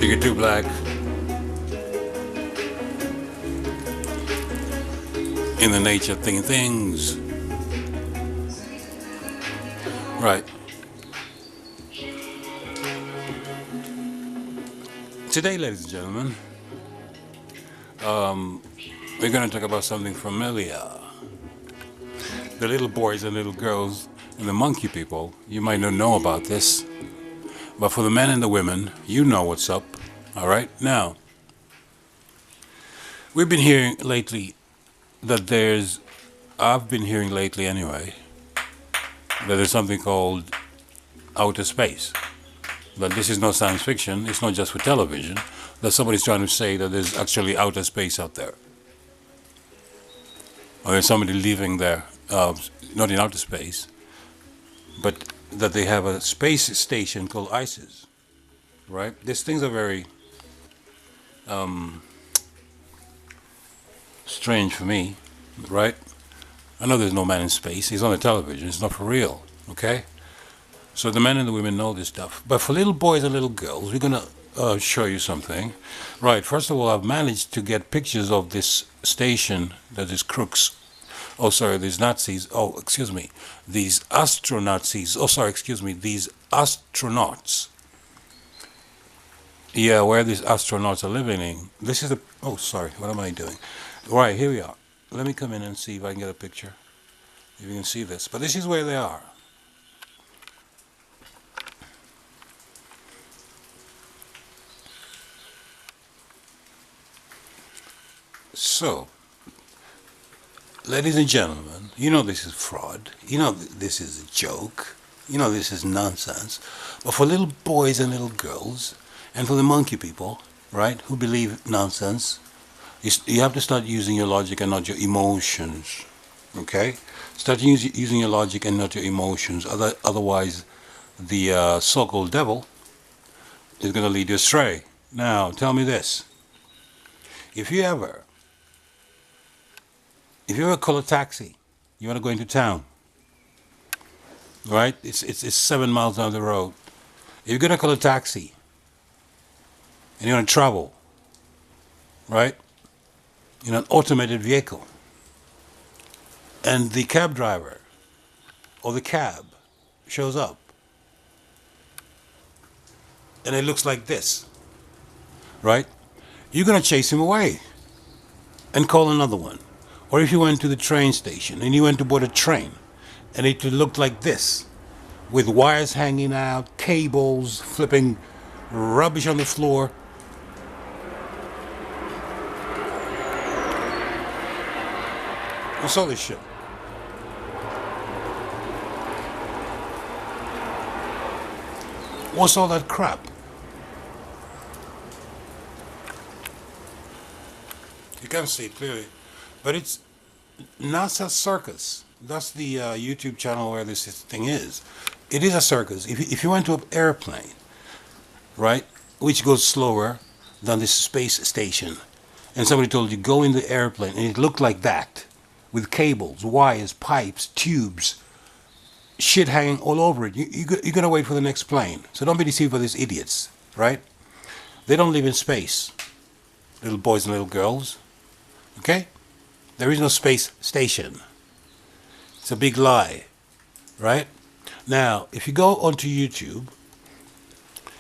You get Tooblack in the nature of things. Right. Today, ladies and gentlemen, we're going to talk about something familiar. The little boys and little girls and the monkey people, you might not know about this, but for the men and the women, you know what's up. All right? Now, we've been hearing lately that I've been hearing lately anyway, that there's something called outer space. But this is not science fiction, it's not just for television, that somebody's trying to say that there's actually outer space out there. Or there's somebody living there, not in outer space, but that they have a space station called ISIS, right? These things are very strange for me, right? I know there's no man in space, he's on the television, it's not for real, okay? So the men and the women know this stuff. But for little boys and little girls, we're going to show you something. Right, first of all, I've managed to get pictures of this station that is crooks. Oh, sorry, these Nazis. Oh, excuse me. These astronauts. Oh, sorry, excuse me. These astronauts. Yeah, where these astronauts are living in. This is the... Oh, sorry, what am I doing? Right, here we are. Let me come in and see if I can get a picture. If you can see this. But this is where they are. So, ladies and gentlemen, you know this is fraud, you know this is a joke, you know this is nonsense, but for little boys and little girls, and for the monkey people, right, who believe nonsense, you have to start using your logic and not your emotions, okay? Start using your logic and not your emotions, otherwise the so-called devil is going to lead you astray. Now, tell me this, if you ever call a taxi, you want to go into town, right? It's 7 miles down the road. If you're going to call a taxi and you want to travel, right, in an automated vehicle, and the cab driver or the cab shows up, and it looks like this, right? You're going to chase him away and call another one. Or if you went to the train station and you went to board a train and it looked like this, with wires hanging out, cables, flipping rubbish on the floor. What's all this shit? What's all that crap? You can't see it clearly. But it's NASA Circus. That's the YouTube channel where this thing is. It is a circus. If you went to an airplane, right, which goes slower than this space station, and somebody told you go in the airplane, and it looked like that, with cables, wires, pipes, tubes, shit hanging all over it, you're going to wait for the next plane. So don't be deceived by these idiots, right? They don't live in space, little boys and little girls, okay? There is no space station. It's a big lie, right? Now, if you go onto YouTube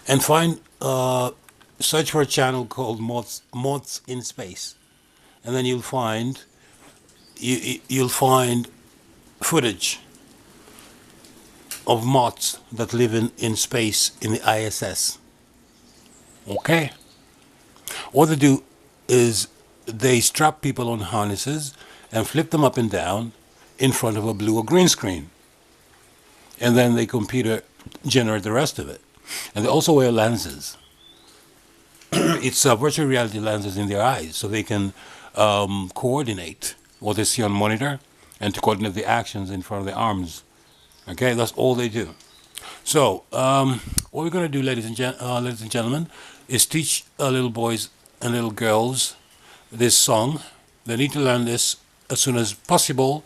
and find, search for a channel called Moths in Space, and then you'll find footage of moths that live in space in the ISS. Okay? What they do is they strap people on harnesses and flip them up and down in front of a blue or green screen. And then they computer generate the rest of it. And they also wear lenses. It's virtual reality lenses in their eyes, so they can coordinate what they see on monitor and to coordinate the actions in front of their arms. Okay, that's all they do. So, what we're going to do, ladies and gentlemen, is teach little boys and little girls this song. They need to learn this as soon as possible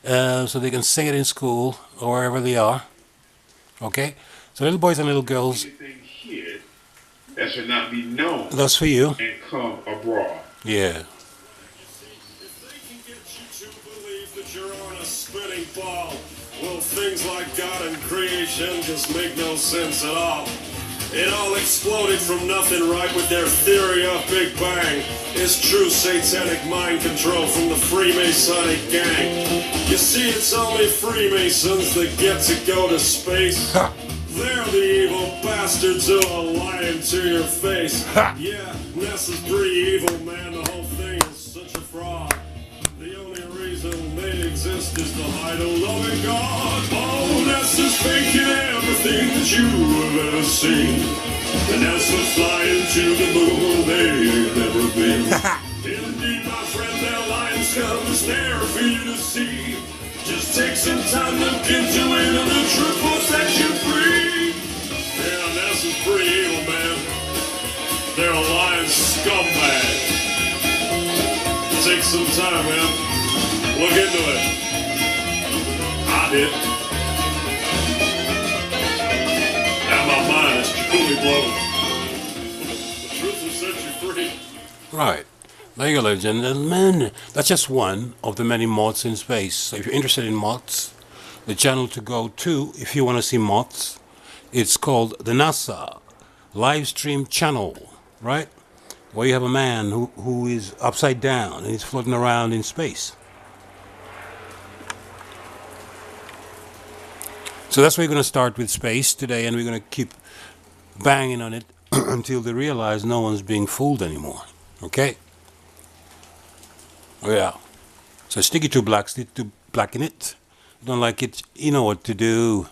so they can sing it in school or wherever they are. Okay? So little boys and little girls that should not be known That's for you. and come abroad. Yeah. If they can get you to believe that you're on a spinning ball, well, things like God and creation just make no sense at all. It all exploded from nothing, right, with their theory of Big Bang. It's true satanic mind control from the Freemasonic gang. You see, it's only Freemasons that get to go to space. They're the evil bastards who are lying to your face. Yeah, NASA's pretty evil, man. The whole thing is such a fraud. The only reason they exist is to hide a loving God. Oh, NASA's faking everything that you have ever seen. And NASA's flying to the moon they ain't never been. Indeed, my friend, their lying scum is there for you to see. Just take some time, look into it, and the truth will set you free. Yeah, NASA's pretty evil, man. They're a lying scumbag. Take some time, man. Look into it. I did. Now my mind is truly blown. The truth will set you free. Right. There you go, ladies and gentlemen. That's just one of the many moths in space. So if you're interested in moths, the channel to go to, if you want to see moths, it's called the NASA live stream channel, right? Where you have a man who is upside down and he's floating around in space. So that's where we're going to start with space today, and we're going to keep banging on it until they realize no one's being fooled anymore. Okay? Oh yeah. So stick it to black in it. You don't like it, you know what to do.